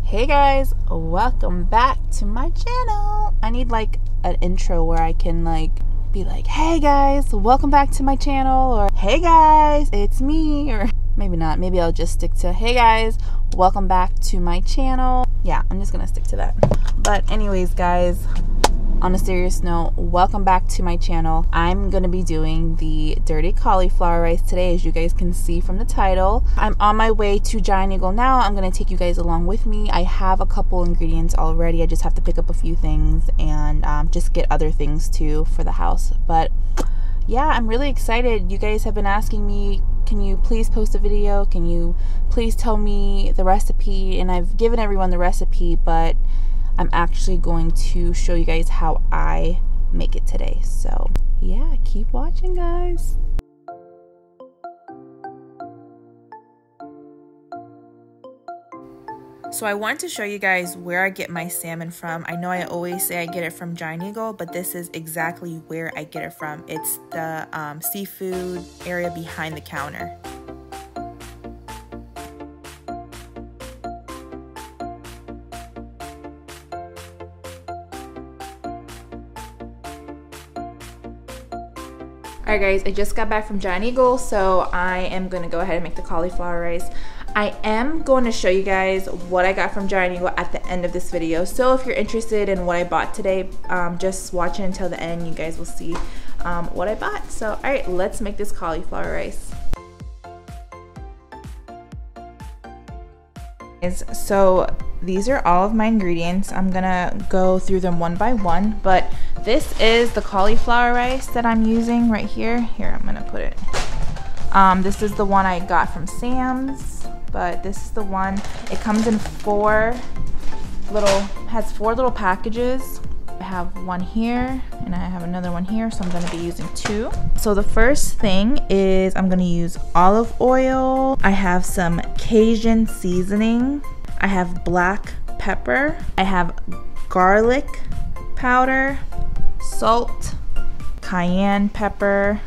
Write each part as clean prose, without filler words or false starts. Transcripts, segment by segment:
Hey guys, welcome back to my channel. I need like an intro where I can like be like, hey guys, welcome back to my channel, or hey guys, it's me, or maybe not. Maybe I'll just stick to hey guys, welcome back to my channel. Yeah, I'm just gonna stick to that. But anyways guys, on a serious note, welcome back to my channel. I'm gonna be doing the dirty cauliflower rice today, as you guys can see from the title. I'm on my way to Giant Eagle now. I'm gonna take you guys along with me. I have a couple ingredients already. I just have to pick up a few things and just get other things too for the house. But yeah, I'm really excited. You guys have been asking me, can you please post a video? Can you please tell me the recipe? And I've given everyone the recipe, but I'm actually going to show you guys how I make it today. So yeah, keep watching guys. So I wanted to show you guys where I get my salmon from. I know I always say I get it from Giant Eagle, but this is exactly where I get it from. It's the seafood area behind the counter. Alright guys, I just got back from Giant Eagle, so I am going to go ahead and make the cauliflower rice. I am going to show you guys what I got from Giant Eagle at the end of this video. So if you're interested in what I bought today, just watch it until the end. You guys will see what I bought. So alright, let's make this cauliflower rice. So these are all of my ingredients. I'm gonna go through them one by one, but this is the cauliflower rice that I'm using right here. Here, I'm gonna put it. This is the one I got from Sam's, but this is the one. It comes in has four little packages. I have one here and I have another one here, so I'm going to be using two. So the first thing is I'm going to use olive oil. I have some Cajun seasoning. I have black pepper. I have garlic powder, salt, cayenne pepper.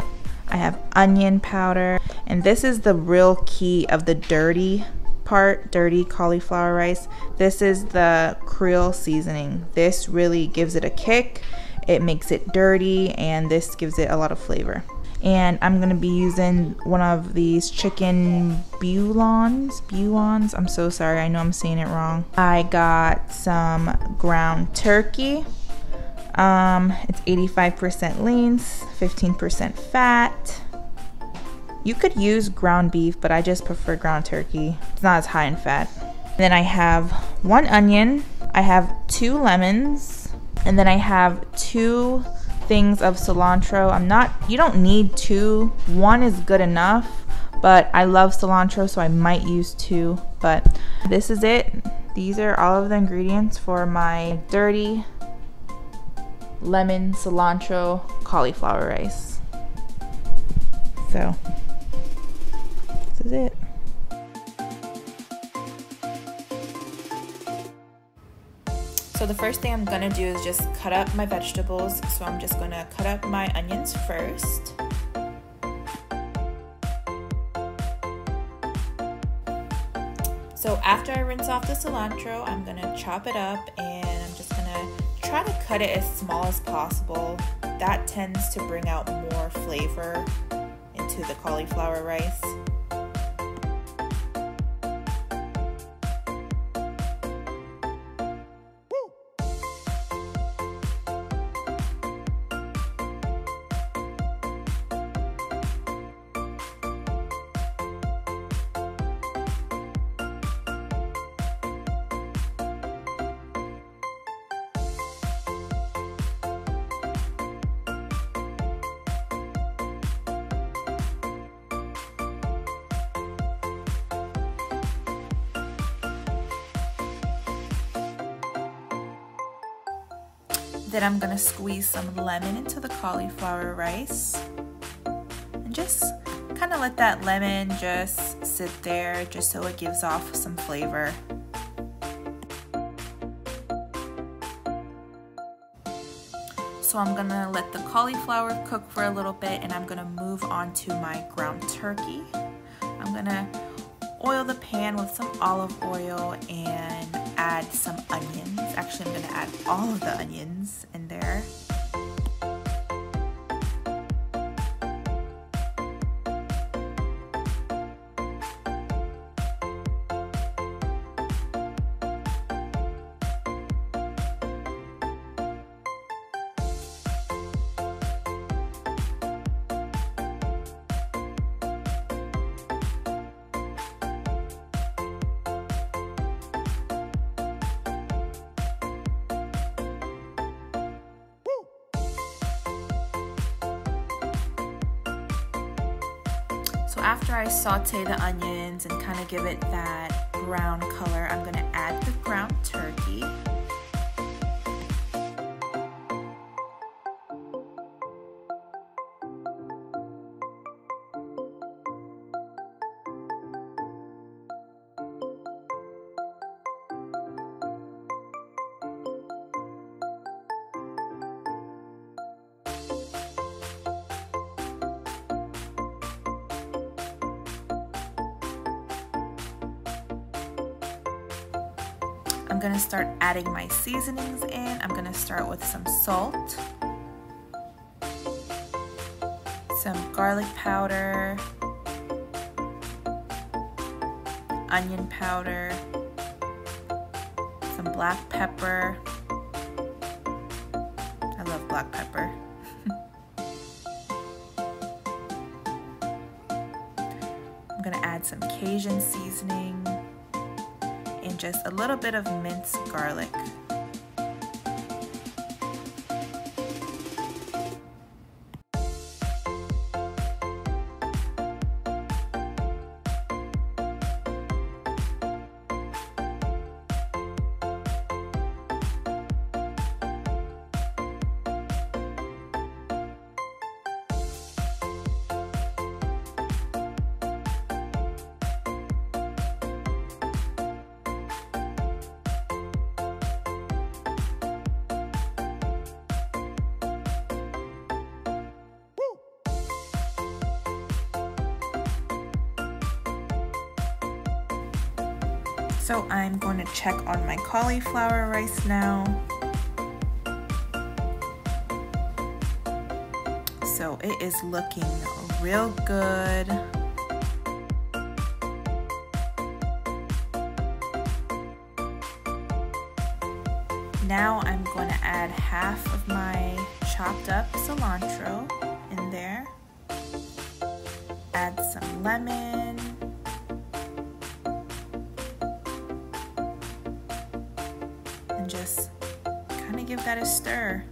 I have onion powder. And this is the real key of the dirty part, dirty cauliflower rice. This is the creole seasoning. This really gives it a kick. It makes it dirty, and this gives it a lot of flavor. And I'm gonna be using one of these chicken bouillons. I'm so sorry, I know I'm saying it wrong. I got some ground turkey. It's 85% lean, 15% fat. You could use ground beef, but I just prefer ground turkey. It's not as high in fat. Then I have one onion. I have 2 lemons. And then I have 2 things of cilantro. You don't need 2. 1 is good enough, but I love cilantro, so I might use 2. But this is it. These are all of the ingredients for my dirty lemon cilantro cauliflower rice. So this is it. So the first thing I'm gonna do is just cut up my vegetables. So I'm just gonna cut up my onions first. So after I rinse off the cilantro, I'm gonna chop it up, and I'm just gonna try to cut it as small as possible. That tends to bring out more flavor into the cauliflower rice. Then I'm gonna squeeze some lemon into the cauliflower rice and just kind of let that lemon just sit there just so it gives off some flavor. So I'm gonna let the cauliflower cook for a little bit, and I'm gonna move on to my ground turkey. I'm gonna oil the pan with some olive oil and add some onions. Actually, I'm gonna add all of the onions in there. So after I saute the onions and kind of give it that brown color, I'm gonna add the ground turkey. I'm gonna start adding my seasonings in. I'm gonna start with some salt, some garlic powder, onion powder, some black pepper. I love black pepper. I'm gonna add some Cajun seasoning and just a little bit of minced garlic. So I'm going to check on my cauliflower rice now. So it is looking real good. Now I'm going to add half of my chopped up cilantro in there. Add some lemon. And just kind of give that a stir.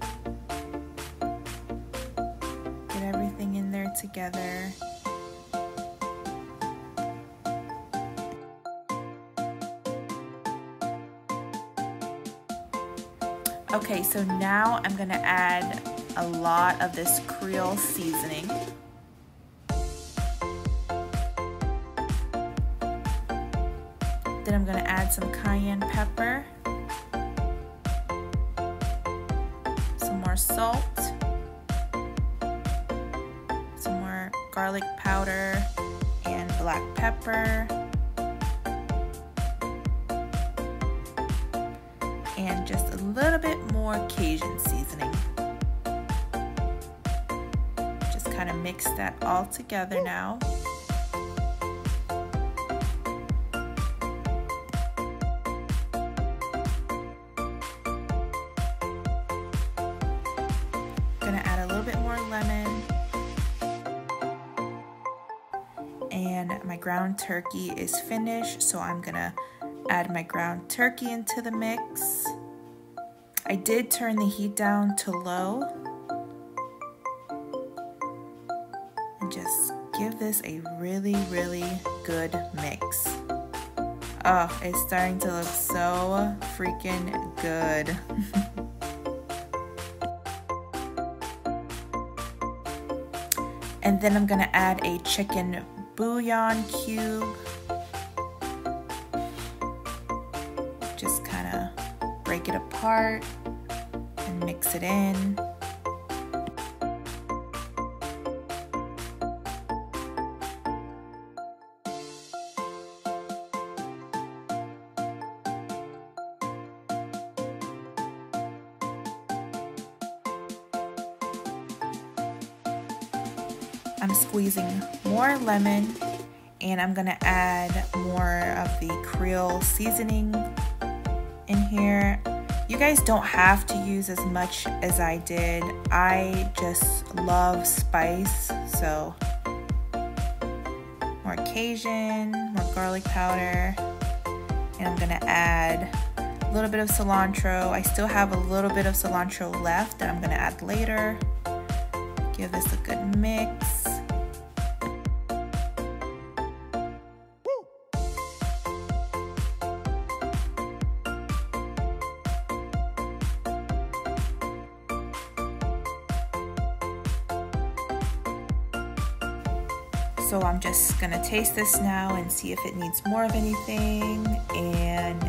Get everything in there together. Okay, so now I'm gonna add a lot of this Creole seasoning. Then I'm gonna add some cayenne pepper, some more salt, some more garlic powder and black pepper, and just a little bit more Cajun seasoning. Just kind of mix that all together now. Gonna add a little bit more lemon. And my ground turkey is finished, so I'm gonna add my ground turkey into the mix. I did turn the heat down to low. And just give this a really, really good mix. Oh, it's starting to look so freaking good. And then I'm gonna add a chicken bouillon cube. Just kind of break it apart and mix it in. I'm squeezing more lemon, and I'm gonna add more of the Creole seasoning in here. You guys don't have to use as much as I did. I just love spice, so more Cajun, more garlic powder, and I'm gonna add a little bit of cilantro. I still have a little bit of cilantro left that I'm gonna add later. Give this a good mix. So I'm just gonna taste this now and see if it needs more of anything. And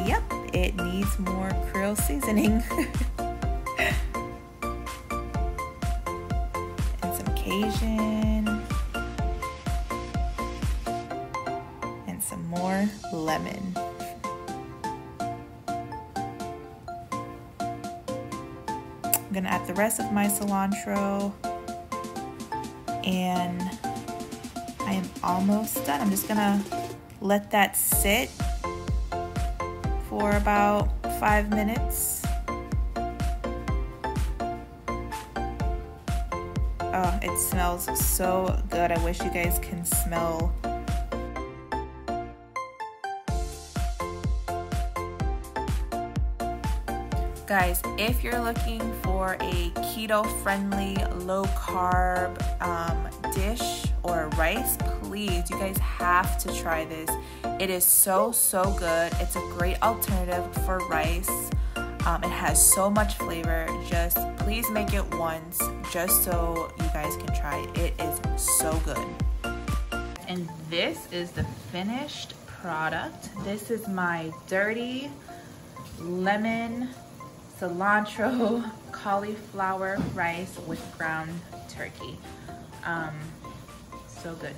yep, it needs more Creole seasoning. And some Cajun. And some more lemon. I'm gonna add the rest of my cilantro, and I am almost done. I'm just gonna let that sit for about 5 minutes. Oh, it smells so good. I wish you guys can smell. Guys, if you're looking for a keto-friendly, low-carb dish or rice, please, you guys have to try this. It is so good. It's a great alternative for rice. It has so much flavor. Just please make it once, just so you guys can try it. It is so good. And this is the finished product. This is my dirty lemon cilantro cauliflower rice with ground turkey. So good.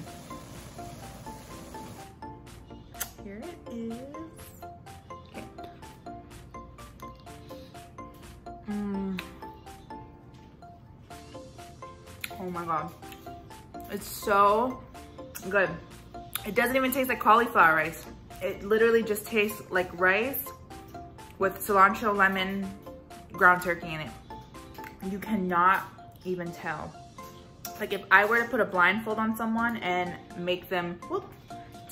Here it is. Okay. Oh my god. It's so good. It doesn't even taste like cauliflower rice. It literally just tastes like rice with cilantro, lemon, ground turkey in it. You cannot even tell. Like if I were to put a blindfold on someone and make them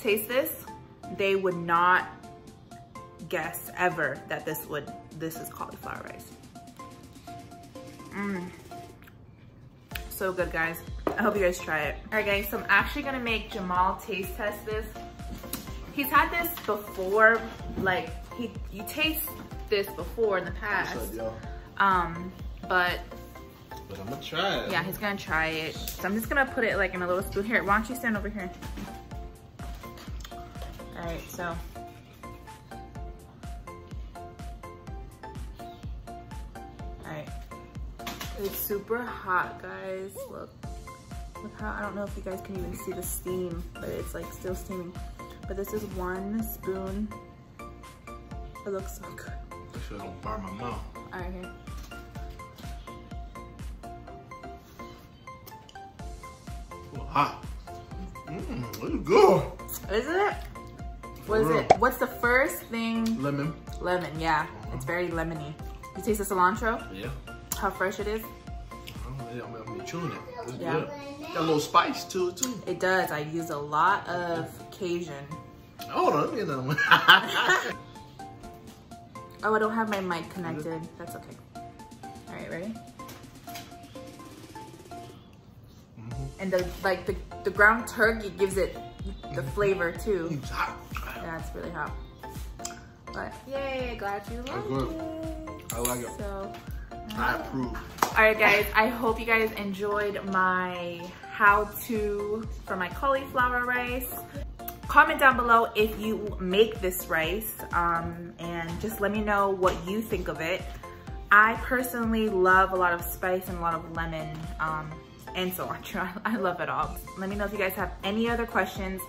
taste this, they would not guess ever that this is cauliflower rice. So good, guys. I hope you guys try it. All right, guys, so I'm actually gonna make Jamal taste test this. He's had this before, like you taste this before in the past. But I'm gonna try it. Yeah, he's gonna try it. So I'm just gonna put it like in a little spoon. Here, why don't you stand over here? All right, so. All right. It's super hot, guys. Look how, I don't know if you guys can even see the steam, but it's like still steaming. But this is 1 spoon. It looks so good. I feel like it'll burn my mouth. All right, here. Hot. It's good. Is it? What is it? What's the first thing? Lemon. Lemon, yeah. It's very lemony. You taste the cilantro? Yeah. How fresh it is? I'm chewing it. It's yeah. good. Got a little spice to it too. It does. I use a lot of Cajun. Hold on, let me get another one. Oh, I don't have my mic connected. That's okay. All right, ready? And the ground turkey gives it the flavor too. It's hot. Yeah, it's really hot. But yay, glad you like it. I like it. So I approve. All right, guys, I hope you guys enjoyed my how-to for my cauliflower rice. Comment down below if you make this rice, and just let me know what you think of it. I personally love a lot of spice and a lot of lemon, and cilantro. I love it all. Let me know if you guys have any other questions.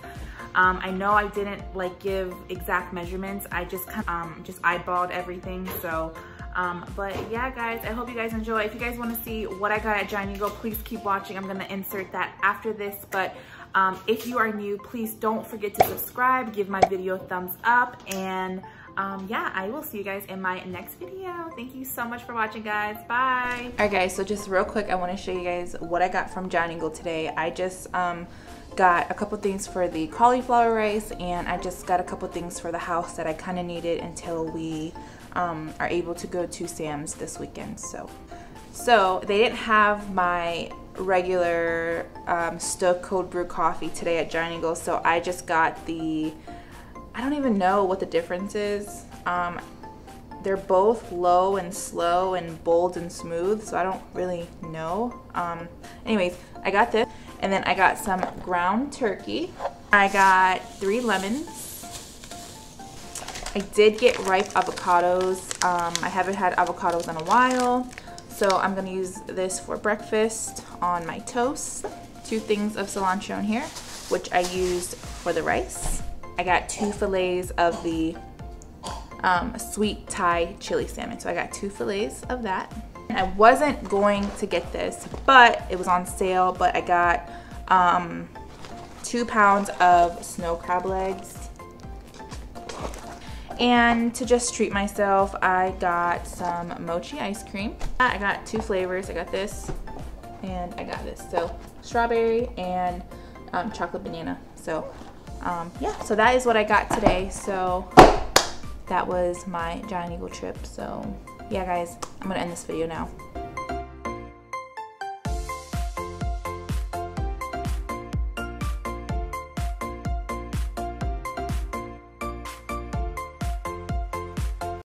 I know I didn't like give exact measurements. I just eyeballed everything. So But yeah, guys, I hope you guys enjoy. If you guys want to see what I got at Giant Eagle, please keep watching. I'm going to insert that after this. But if you are new, please don't forget to subscribe, give my video a thumbs up, and yeah, I will see you guys in my next video. Thank you so much for watching, guys. Bye. All right, guys, so just real quick, I want to show you guys what I got from Giant Eagle today. I just got a couple things for the cauliflower rice, and I just got a couple things for the house that I kind of needed until we are able to go to Sam's this weekend. So they didn't have my regular Stoke cold brew coffee today at Giant Eagle, so I just got the, I don't even know what the difference is. They're both low and slow and bold and smooth, so I don't really know. Anyways, I got this, and then I got some ground turkey. I got 3 lemons. I did get ripe avocados. I haven't had avocados in a while, so I'm gonna use this for breakfast on my toast. 2 things of cilantro in here, which I used for the rice. I got 2 fillets of the sweet Thai chili salmon. So I got 2 fillets of that. I wasn't going to get this, but it was on sale, but I got 2 pounds of snow crab legs. And to just treat myself, I got some mochi ice cream. I got 2 flavors. I got this and I got this. So strawberry and chocolate banana. So yeah, so that is what I got today. So that was my Giant Eagle trip. So yeah, guys, I'm gonna end this video now.